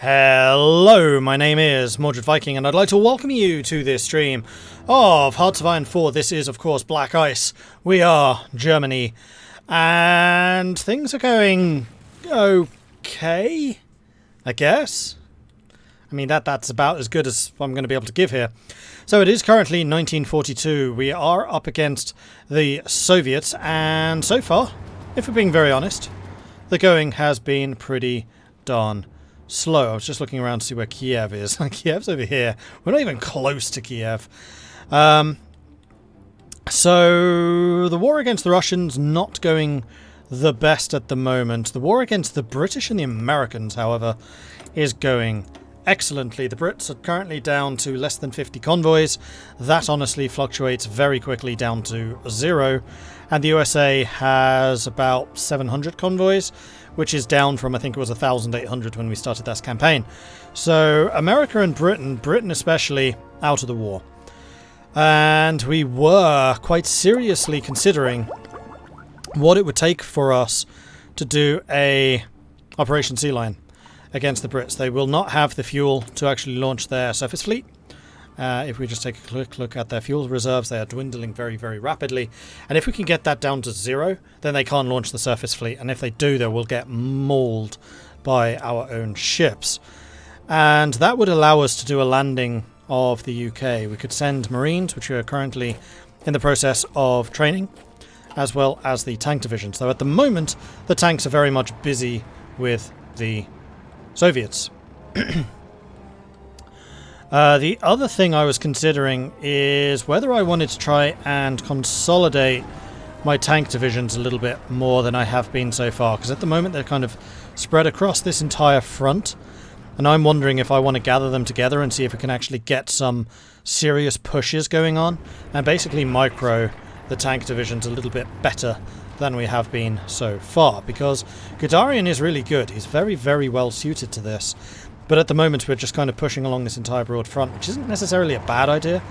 Hello, my name is Mordred Viking, and I'd like to welcome you to this stream of Hearts of Iron 4. This is, of course, Black Ice. We are Germany, and things are going okay, I guess. I mean, that's about as good as I'm going to be able to give here. So it is currently 1942. We are up against the Soviets, and so far, if we're being very honest, the going has been pretty darn slow. I was just looking around to see where Kiev is. Kiev's over here. We're not even close to Kiev. So the war against the Russians not going the best at the moment. The war against the British and the Americans, however, is going excellently. The Brits are currently down to less than 50 convoys. That honestly fluctuates very quickly down to 0. And the USA has about 700 convoys, which is down from, I think it was 1,800 when we started this campaign. So America and Britain especially, out of the war. And we were quite seriously considering what it would take for us to do a Operation Sea Lion against the Brits. They will not have the fuel to actually launch their surface fleet. If we just take a quick look at their fuel reserves, they are dwindling very, very rapidly. And if we can get that down to 0, then they can't launch the surface fleet. And if they do, they will get mauled by our own ships. And that would allow us to do a landing of the UK. We could send Marines, which we are currently in the process of training, as well as the tank divisions. Though at the moment, the tanks are very much busy with the Soviets. The other thing I was considering is whether I wanted to try and consolidate my tank divisions a little bit more than I have been so far, because at the moment they're kind of spread across this entire front, and I'm wondering if I want to gather them together and see if we can actually get some serious pushes going on, and basically micro the tank divisions a little bit better than we have been so far, because Guderian is really good. He's very, very well suited to this. But at the moment we're just kind of pushing along this entire broad front, which isn't necessarily a bad idea,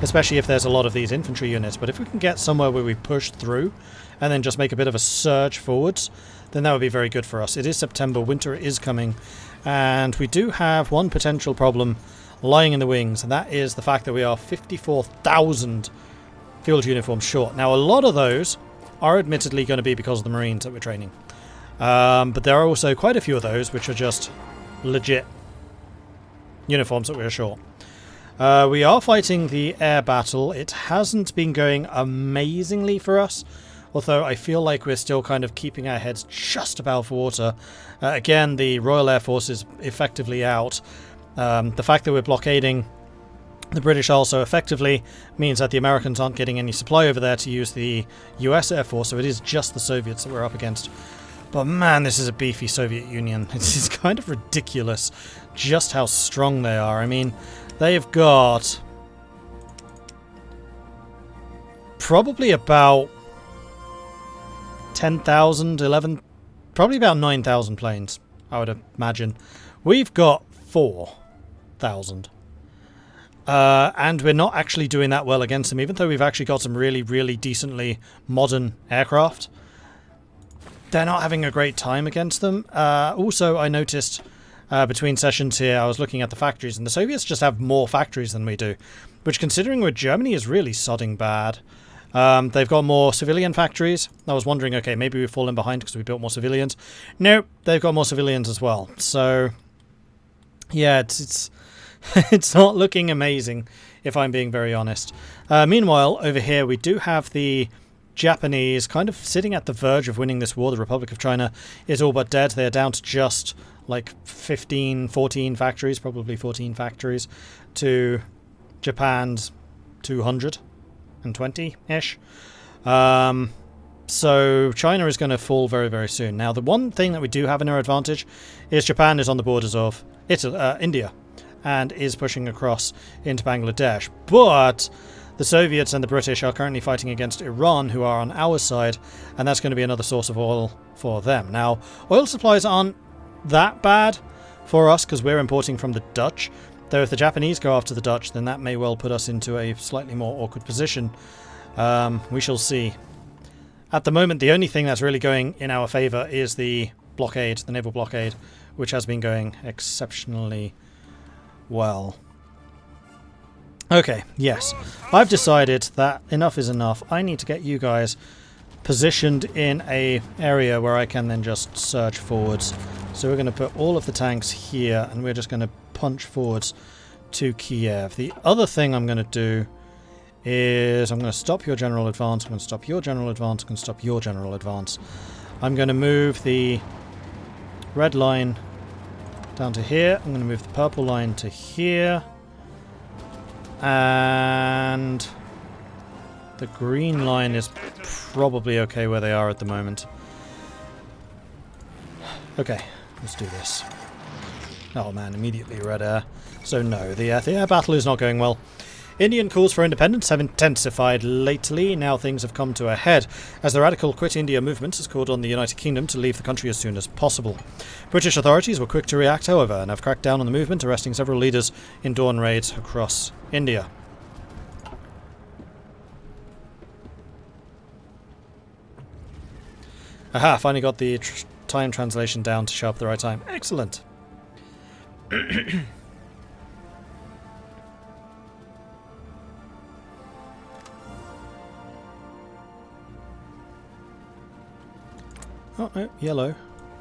especially if there's a lot of these infantry units. But if we can get somewhere where we push through and then just make a bit of a surge forwards, then that would be very good for us. It is September, winter is coming, and we do have one potential problem lying in the wings, and that is the fact that we are 54,000 field uniforms short. Now, a lot of those are admittedly going to be because of the Marines that we're training. But there are also quite a few of those which are just legit uniforms that we're short. We are fighting the air battle. It hasn't been going amazingly for us, although I feel like we're still kind of keeping our heads just above water. Again, the Royal Air Force is effectively out. The fact that we're blockading the British also effectively means that the Americans aren't getting any supply over there to use the US Air Force, so it is just the Soviets that we're up against. But man, this is a beefy Soviet Union. It's kind of ridiculous just how strong they are. I mean, they've got probably about 10,000, 11, probably about 9,000 planes, I would imagine. We've got 4,000. And we're not actually doing that well against them, even though we've actually got some really, really decently modern aircraft. They're not having a great time against them. Also, I noticed between sessions here, I was looking at the factories, and the Soviets just have more factories than we do, which, considering we're Germany, is really sodding bad. They've got more civilian factories. I was wondering, okay, maybe we've fallen behind because we built more civilians. Nope, they've got more civilians as well. So, yeah, it's it's not looking amazing, if I'm being very honest. Meanwhile, over here, we do have the Japanese kind of sitting at the verge of winning this war. The Republic of China is all but dead. They're down to just like 14 factories, probably 14 factories, to Japan's 220-ish. So China is going to fall very, very soon. Now, the one thing that we do have in our advantage is Japan is on the borders of India and is pushing across into Bangladesh. But the Soviets and the British are currently fighting against Iran, who are on our side, and that's going to be another source of oil for them. Now, oil supplies aren't that bad for us because we're importing from the Dutch, though if the Japanese go after the Dutch, then that may well put us into a slightly more awkward position. We shall see. At the moment, the only thing that's really going in our favour is the blockade, the naval blockade, which has been going exceptionally well. Okay, yes. I've decided that enough is enough. I need to get you guys positioned in a area where I can then just surge forwards. So we're going to put all of the tanks here, and we're just going to punch forwards to Kiev. The other thing I'm going to do is I'm going to stop your general advance, I'm going to stop your general advance, I'm going to stop your general advance. I'm going to move the red line down to here. I'm going to move the purple line to here. And the green line is probably okay where they are at the moment. Okay, let's do this. Oh man, immediately red air. So no, the air battle is not going well. Indian calls for independence have intensified lately. Now things have come to a head, as the radical Quit India movement has called on the United Kingdom to leave the country as soon as possible. British authorities were quick to react, however, and have cracked down on the movement, arresting several leaders in dawn raids across India. Aha, finally got the time translation down to show up the right time. Excellent! Oh, no, yellow.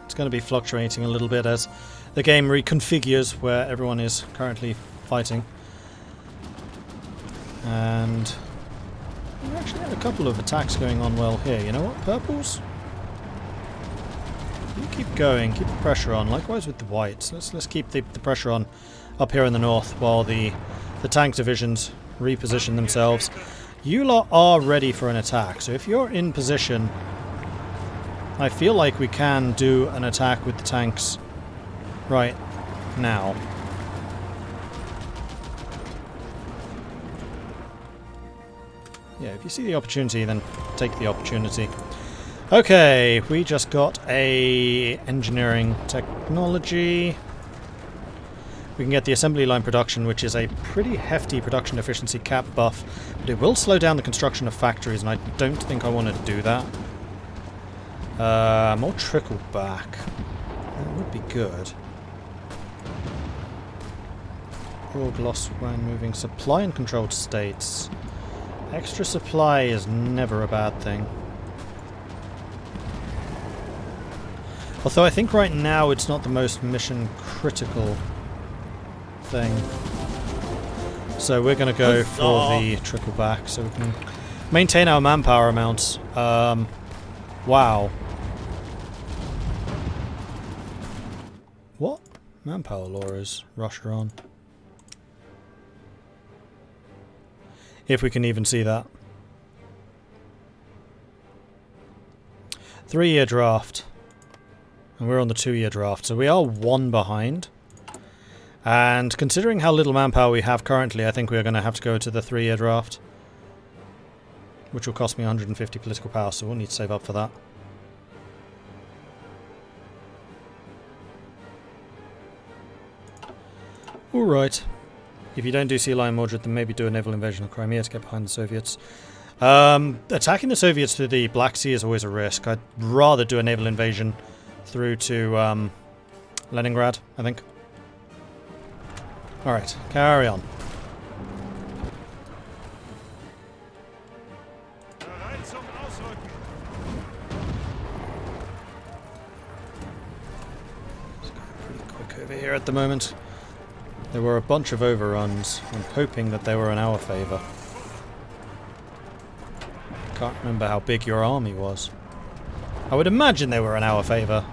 It's going to be fluctuating a little bit as the game reconfigures where everyone is currently fighting. And we actually had a couple of attacks going on well here. You know what, purples? You keep going, keep the pressure on. Likewise with the whites. Let's keep the pressure on up here in the north while the tank divisions reposition themselves. You lot are ready for an attack, so if you're in position, I feel like we can do an attack with the tanks right now. Yeah, if you see the opportunity, then take the opportunity. Okay, we just got a engineering technology. We can get the assembly line production, which is a pretty hefty production efficiency cap buff, but it will slow down the construction of factories, and I don't think I want to do that. More trickle back. That would be good. Org loss when moving supply in controlled states. Extra supply is never a bad thing. Although I think right now it's not the most mission critical thing. So we're going to go for the trickle back so we can maintain our manpower amounts. Wow. What? Manpower law is Russia on. If we can even see that. 3-year draft. And we're on the 2-year draft, so we are 1 behind. And considering how little manpower we have currently, I think we are going to have to go to the 3-year draft. Which will cost me 150 political power, so we'll need to save up for that. Alright. If you don't do Sea Lion Mordred, then maybe do a naval invasion of Crimea to get behind the Soviets. Attacking the Soviets through the Black Sea is always a risk. I'd rather do a naval invasion through to Leningrad, I think. Alright, carry on. It's going pretty quick over here at the moment. There were a bunch of overruns. I'm hoping that they were in our favour. Can't remember how big your army was. I would imagine they were in our favour,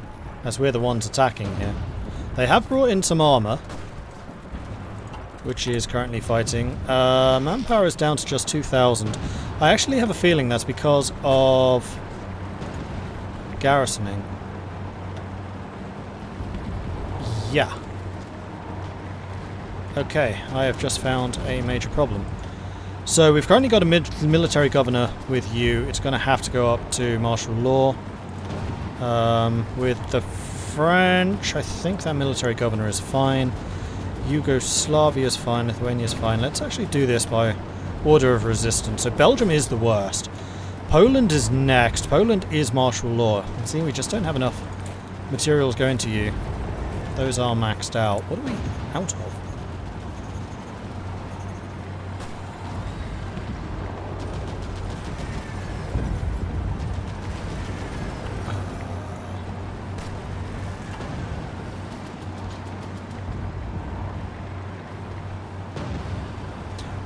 as we're the ones attacking here. They have brought in some armour, which is currently fighting. Manpower is down to just 2,000. I actually have a feeling that's because of garrisoning. Yeah. Okay, I have just found a major problem. So we've currently got a military governor with you. It's going to have to go up to martial law. With the French, I think that military governor is fine. Yugoslavia is fine. Lithuania is fine. Let's actually do this by order of resistance. So Belgium is the worst. Poland is next. Poland is martial law. See, we just don't have enough materials going to you. those are maxed out. What are we out of?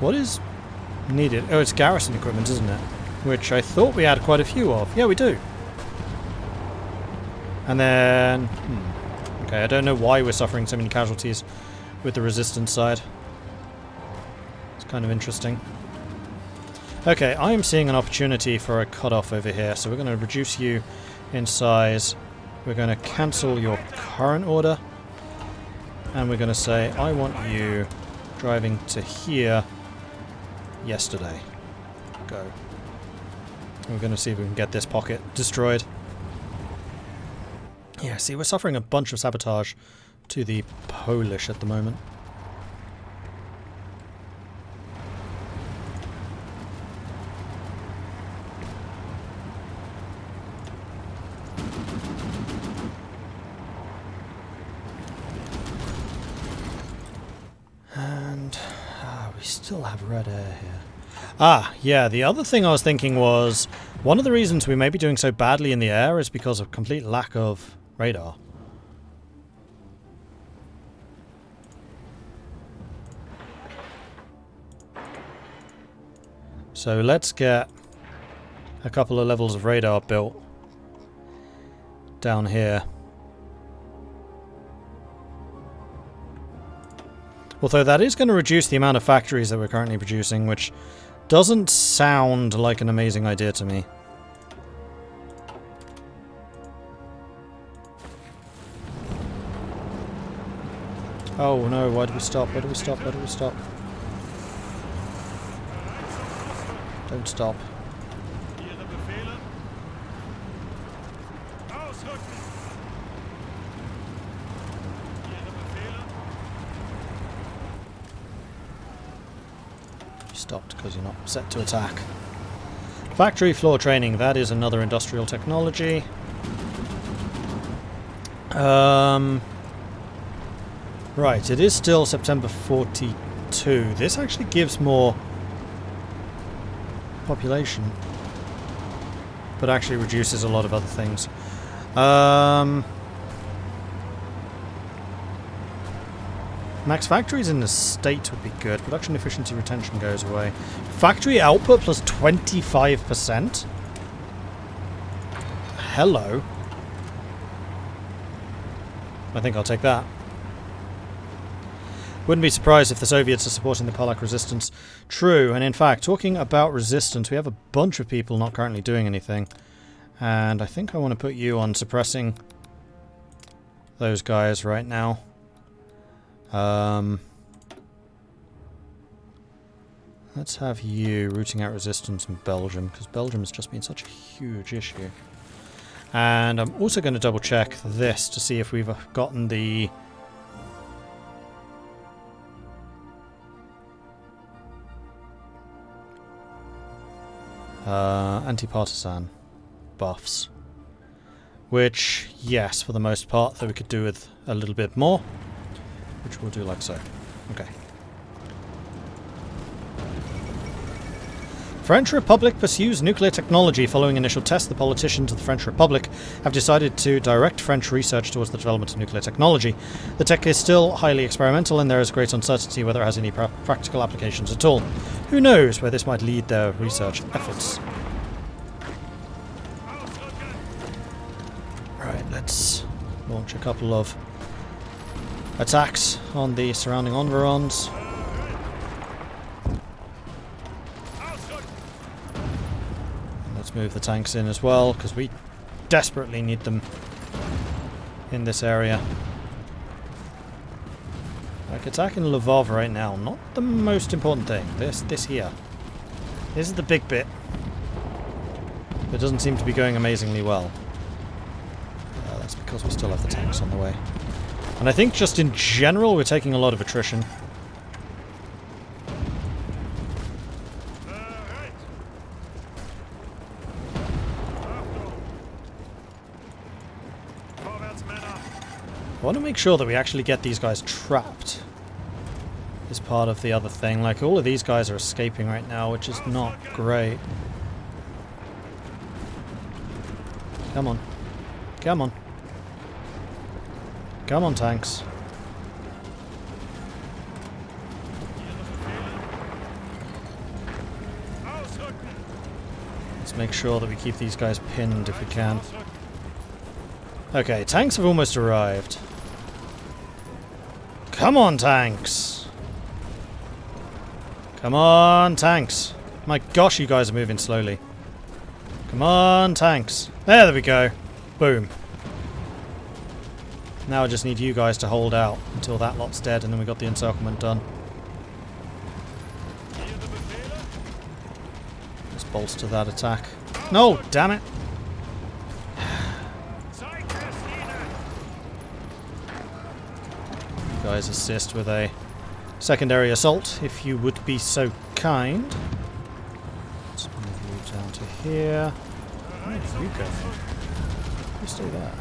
What is needed? Oh, it's garrison equipment, isn't it? Which I thought we had quite a few of. Yeah, we do. And then... Okay, I don't know why we're suffering so many casualties with the resistance side. It's kind of interesting. Okay, I am seeing an opportunity for a cutoff over here, so we're going to reduce you in size. We're going to cancel your current order. And we're going to say, I want you driving to here yesterday. Go. We're going to see if we can get this pocket destroyed. Yeah, see, we're suffering a bunch of sabotage to the Polish at the moment. And we still have red air here. Ah, yeah, the other thing I was thinking was one of the reasons we may be doing so badly in the air is because of complete lack of radar. So let's get a couple of levels of radar built down here. Although that is going to reduce the amount of factories that we're currently producing, which doesn't sound like an amazing idea to me. Oh no, why did we stop? Why did we stop? Why did we stop? Don't stop. Stopped because you're not set to attack. Factory floor training, that is another industrial technology. Right, it is still September 42. This actually gives more population, but actually reduces a lot of other things. Max factories in the state would be good. Production efficiency retention goes away. Factory output plus 25%? Hello. I think I'll take that. Wouldn't be surprised if the Soviets are supporting the Polak resistance. True, and in fact, talking about resistance, we have a bunch of people not currently doing anything. And I think I want to put you on suppressing those guys right now. Let's have you rooting out resistance in Belgium, because Belgium has just been such a huge issue. And I'm also going to double check this to see if we've gotten the... anti-partisan buffs. Which, yes, for the most part, though we could do with a little bit more. Which we'll do like so. Okay. French Republic pursues nuclear technology. Following initial tests, the politicians of the French Republic have decided to direct French research towards the development of nuclear technology. The tech is still highly experimental and there is great uncertainty whether it has any practical applications at all. Who knows where this might lead their research efforts. Right, let's launch a couple of attacks on the surrounding environs. And let's move the tanks in as well, because we desperately need them in this area. Like, attacking Lvov right now, not the most important thing. This here. This is the big bit. It doesn't seem to be going amazingly well. That's because we still have the tanks on the way. And I think just in general we're taking a lot of attrition. I want to make sure that we actually get these guys trapped. Is part of the other thing. Like, all of these guys are escaping right now, which is not great. Come on. Come on. Come on, tanks. Let's make sure that we keep these guys pinned if we can. Okay, tanks have almost arrived. Come on, tanks! Come on, tanks! My gosh, you guys are moving slowly. Come on, tanks. There we go. Boom. Now I just need you guys to hold out until that lot's dead, and then we got the encirclement done. Let's bolster that attack. No, damn it! You guys assist with a secondary assault, if you would be so kind. Let's move you down to here. Where did you go? You stay there.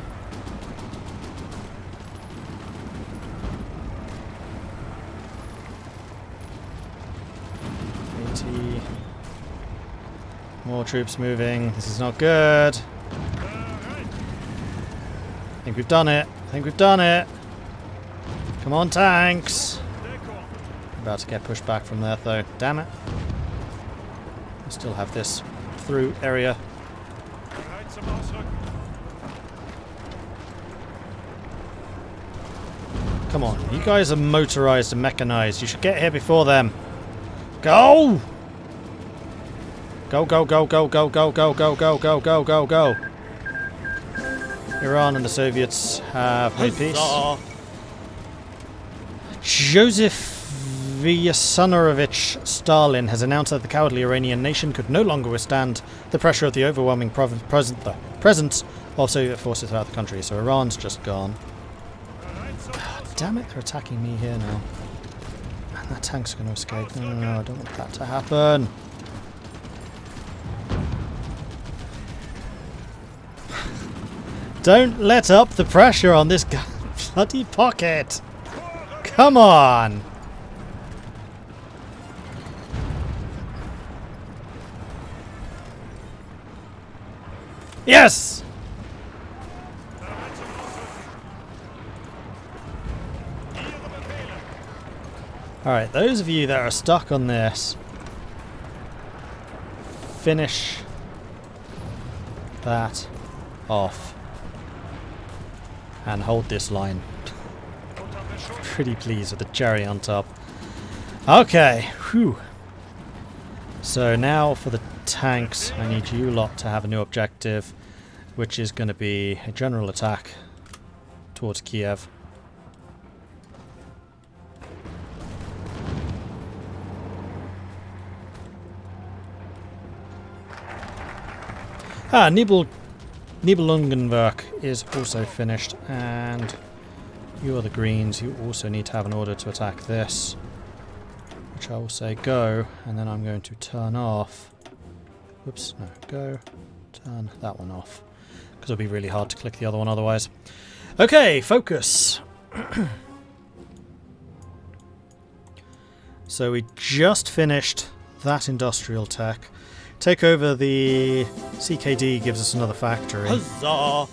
More troops moving. This is not good. I think we've done it. I think we've done it. Come on, tanks. About to get pushed back from there, though. Damn it. We still have this through area. Come on. You guys are motorized and mechanized. You should get here before them. Go! Go, go, go, go, go, go, go, go, go, go, go, go, go. Iran and the Soviets have made peace. Joseph Vyasenovich Stalin has announced that the cowardly Iranian nation could no longer withstand the pressure of the overwhelming presence of Soviet forces throughout the country. So Iran's just gone. Oh, damn it, they're attacking me here now. And that tank's going to escape. No, no, no, I don't want that to happen. Don't let up the pressure on this bloody pocket. Come on. Yes! Alright, those of you that are stuck on this, finish that off and hold this line. Pretty pleased with the cherry on top. Okay, whew. So now for the tanks, I need you lot to have a new objective, which is going to be a general attack towards Kiev. Nibelungenwerk is also finished, and you are the Greens. You also need to have an order to attack this, which I will say go, and then I'm going to turn off. Whoops, no, go, turn that one off, because it'll be really hard to click the other one otherwise. Okay, focus. So we just finished that industrial tech. Take over the CKD, gives us another factory. Huzzah!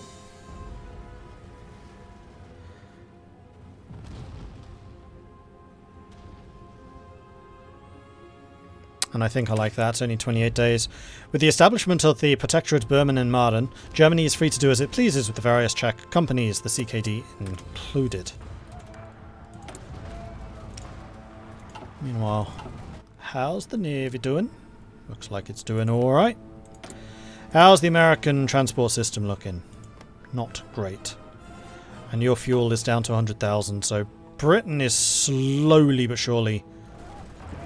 And I think I like that. It's only 28 days. With the establishment of the Protectorate Berman and Marden, Germany is free to do as it pleases with the various Czech companies, the CKD included. Meanwhile, how's the Navy doing? Looks like it's doing alright. How's the American transport system looking? Not great. And your fuel is down to 100,000, so Britain is slowly but surely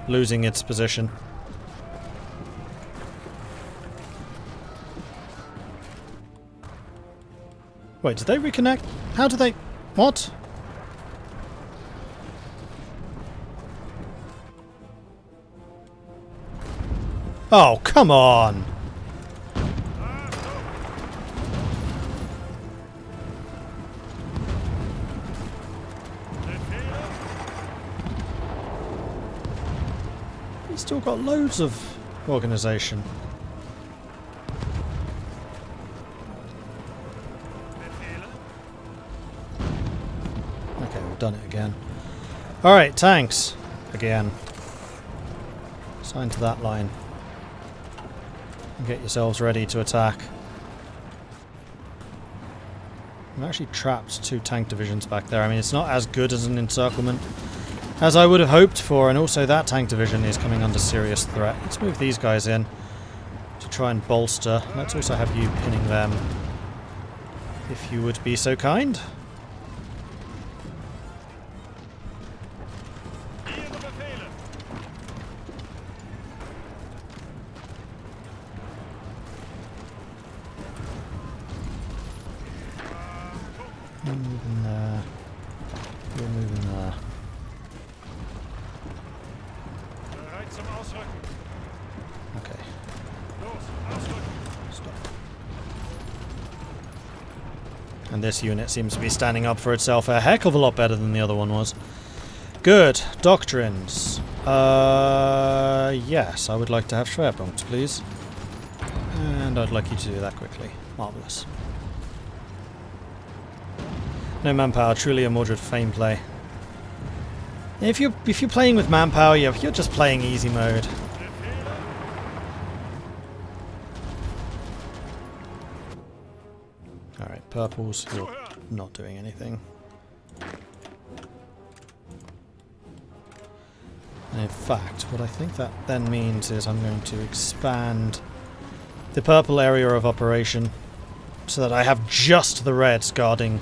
losing its position. Wait, did they reconnect? How did they... What? Oh, come on! Still got loads of organisation. Okay, we've done it again. Alright, tanks. Again. Sign to that line. And get yourselves ready to attack. I've actually trapped 2 tank divisions back there. I mean, it's not as good as an encirclement as I would have hoped for, and also that tank division is coming under serious threat. Let's move these guys in to try and bolster. Let's also have you pinning them, if you would be so kind. You're moving there. You're moving there. Okay. Stop. And this unit seems to be standing up for itself a heck of a lot better than the other one was. Good. Doctrines. Yes, I would like to have Schwerpunkt, please. And I'd like you to do that quickly. Marvellous. No manpower, truly a Mordred fame play. If you're playing with manpower, you're just playing easy mode. Alright, purples, you're not doing anything. And in fact, what I think that then means is I'm going to expand the purple area of operation so that I have just the reds guarding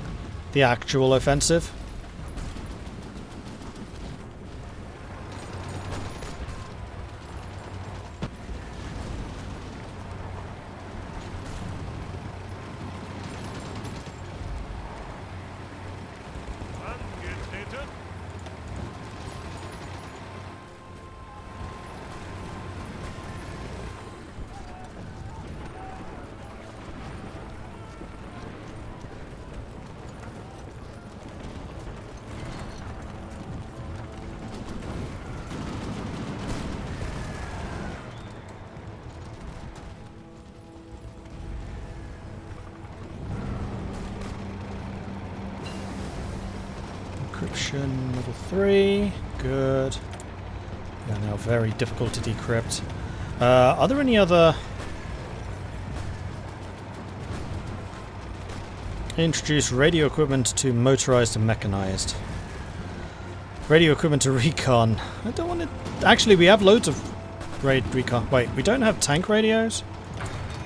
the actual offensive. Encryption level 3, good. Yeah, now very difficult to decrypt. Are there any other... Introduce radio equipment to motorized and mechanized. Radio equipment to recon. I don't want to... Actually, we have loads of recon. Wait, we don't have tank radios?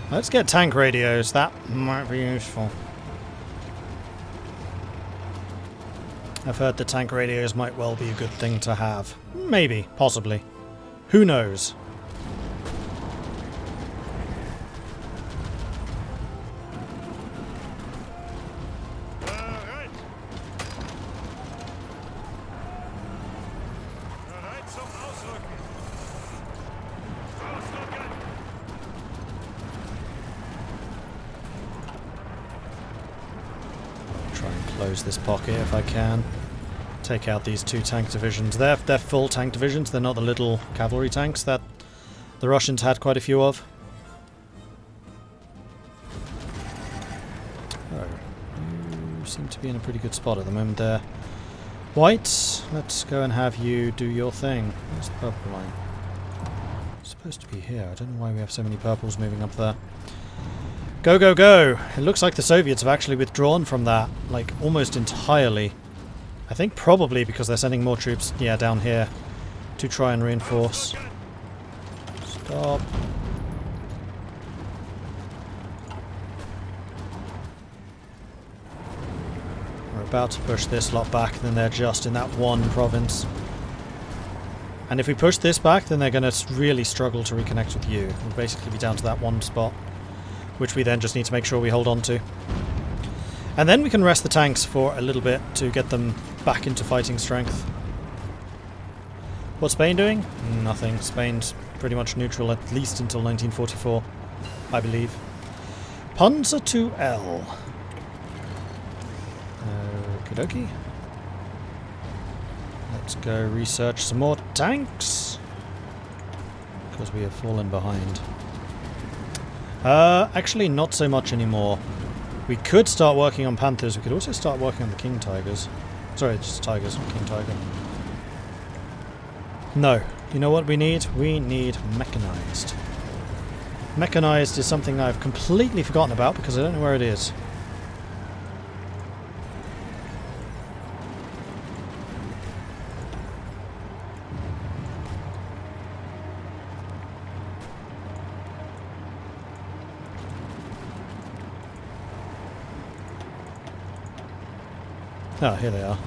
Let's get tank radios. That might be useful. I've heard the tank radios might well be a good thing to have. Maybe. Possibly. Who knows? Close this pocket if I can. Take out these 2 tank divisions. They're full tank divisions. They're not the little cavalry tanks that the Russians had quite a few of. Oh, you seem to be in a pretty good spot at the moment there. White, let's go and have you do your thing. Where's the purple line? It's supposed to be here. I don't know why we have so many purples moving up there. Go, go, go! It looks like the Soviets have actually withdrawn from that, like, almost entirely. I think probably because they're sending more troops, yeah, down here to try and reinforce. Stop. We're about to push this lot back, then they're just in that one province. And if we push this back, then they're going to really struggle to reconnect with you. We'll basically be down to that one spot, which we then just need to make sure we hold on to. And then we can rest the tanks for a little bit to get them back into fighting strength. What's Spain doing? Nothing. Spain's pretty much neutral, at least until 1944, I believe. Panzer IIL. Okie dokie. Let's go research some more tanks. because we have fallen behind. Actually not so much anymore. We could start working on panthers. We could also start working on the king tigers. Sorry, just tigers, not king tiger. No. You know what we need? We need mechanized. Mechanized is something I've completely forgotten about because I don't know where it is. Oh, here they are.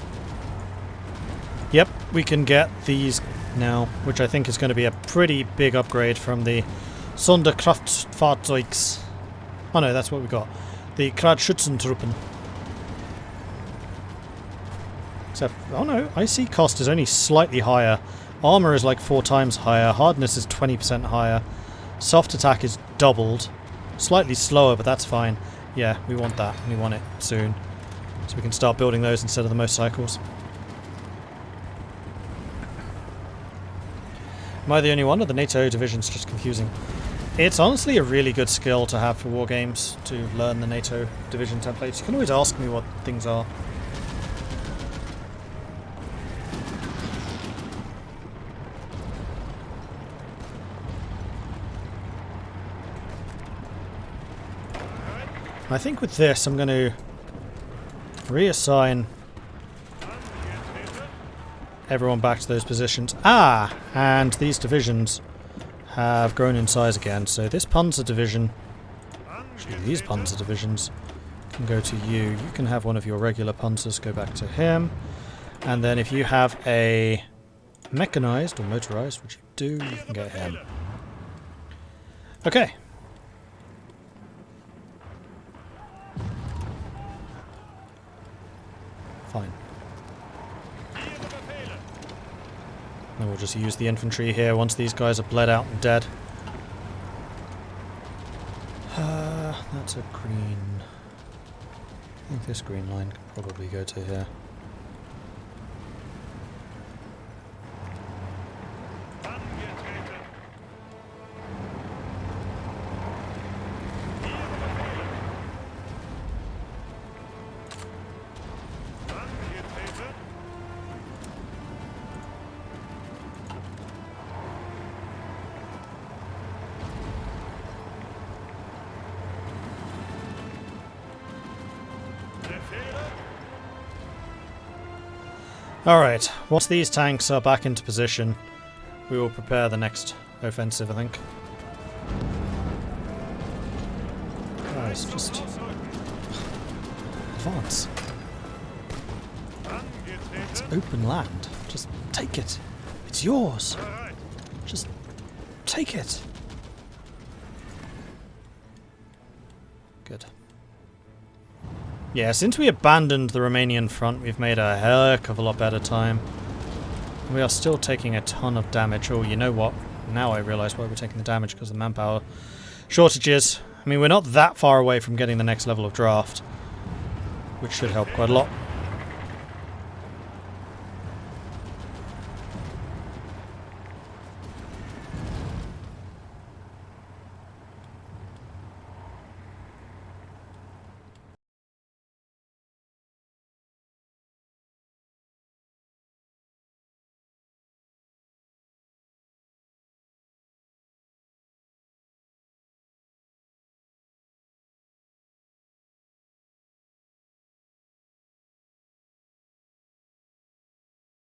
Yep, we can get these now, which I think is going to be a pretty big upgrade from the Sonderkraftfahrzeugs. Oh no, that's what we got. The Kradschützentruppen. Except, oh no, IC cost is only slightly higher. Armor is like 4 times higher. Hardness is 20% higher. Soft attack is doubled. Slightly slower, but that's fine. Yeah, we want that. We want it soon. So we can start building those instead of the motorcycles. Am I the only one, or the NATO division's just confusing? It's honestly a really good skill to have for war games, to learn the NATO division templates. You can always ask me what things are. I think with this I'm going to reassign everyone back to those positions. Ah! And these divisions have grown in size again. So this Panzer division, actually these Panzer divisions, can go to you. You can have one of your regular Panzers go back to him. And then if you have a mechanized or motorized, which you do, you can get him. Okay. Fine. And we'll just use the infantry here once these guys are bled out and dead. That's a green... I think this green line can probably go to here. Alright, once these tanks are back into position, we will prepare the next offensive, I think. Guys, just... advance. It's open land. Just take it. It's yours. Just take it. Good. Yeah, since we abandoned the Romanian front, we've made a heck of a lot better time. We are still taking a ton of damage. Oh, you know what? Now I realise why we're taking the damage, because of the manpower shortages. I mean, we're not that far away from getting the next level of draft, which should help quite a lot.